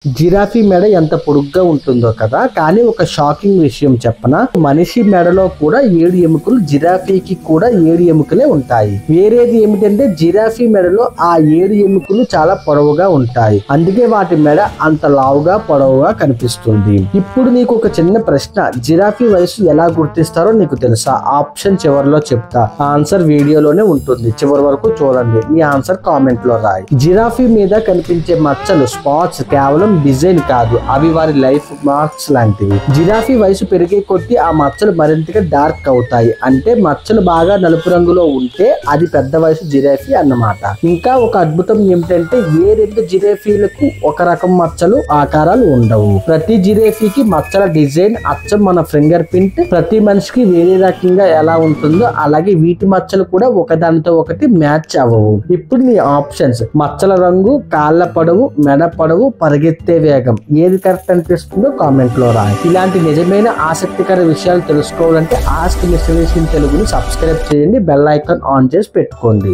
Giraffe మెడ ఎంత పొడుగ్గా ఉంటుందో కదా, కానీ ఒక షాకింగ్ విషయం చెప్పనా, మనిషి మెడలో కూడా 7 ఎముకలు, జిరాఫీకి కూడా 7 ఎముకలే ఉంటాయి. వేరేది ఏమిటంటే జిరాఫీ మెడలో ఆ 7 ఎముకలు చాలా పొడవుగా ఉంటాయి. అందుకే వాటి మెడ అంత లావుగా పొడవుగా కనిపిస్తుంది. ఇప్పుడు నీకు ఒక చిన్న ప్రశ్న, జిరాఫీ వయసు ఎలా గుర్తిస్తారో నీకు తెలుసా? ఆప్షన్ చివరిలో చెప్తా, ఆన్సర్ వీడియోలోనే ఉంటుంది, చివరి వరకు చూడండి. నీ ఆన్సర్ కామెంట్ లో రాయి. జిరాఫీ మీద కనిపించే మచ్చలు, స్పాట్స్ కేవలం డిజైన్ కాదు, అవి వారి లైఫ్ మార్క్స్ లాంటివి. జిరాఫీ వయసు పెరిగే కొద్దీ ఆ మచ్చలు మరింతగా డార్క్ అవుతాయి. అంటే మచ్చలు బాగా నలుపు రంగులో ఉంటే అది పెద్ద వయసు జిరాఫీ అన్నమాట. ఇంకా ఒక అద్భుతం ఏమిటంటే ఏ 2 జిరాఫీలకు ఒక రకం మచ్చలు ఆకారాలు ఉండవు. ప్రతి జిరాఫీకి మచ్చల డిజైన్ అచ్చం మన ఫింగర్ ప్రింట్. ప్రతి మనిషికి వేరే రకంగా ఎలా ఉంటుందో అలాగే వీటి మచ్చలు కూడా ఒకదానితో ఒకటి మ్యాచ్ అవ్వవు. ఇప్పుడు నీ ఆప్షన్స్: మచ్చల రంగు, కాళ్ళ పొడవు, మెడ పొడవు, పరిగెత్తే వేగం. ఏది కరెక్ట్ అనిపిస్తుందో కామెంట్ లో రాయి. ఇలాంటి నిజమైన ఆసక్తికర విషయాలు తెలుసుకోవాలంటే ఆస్క్ మిస్టర్ తెలుగుని సబ్స్క్రైబ్ చేయండి, బెల్ ఐకాన్ ఆన్ చేసి పెట్టుకోండి.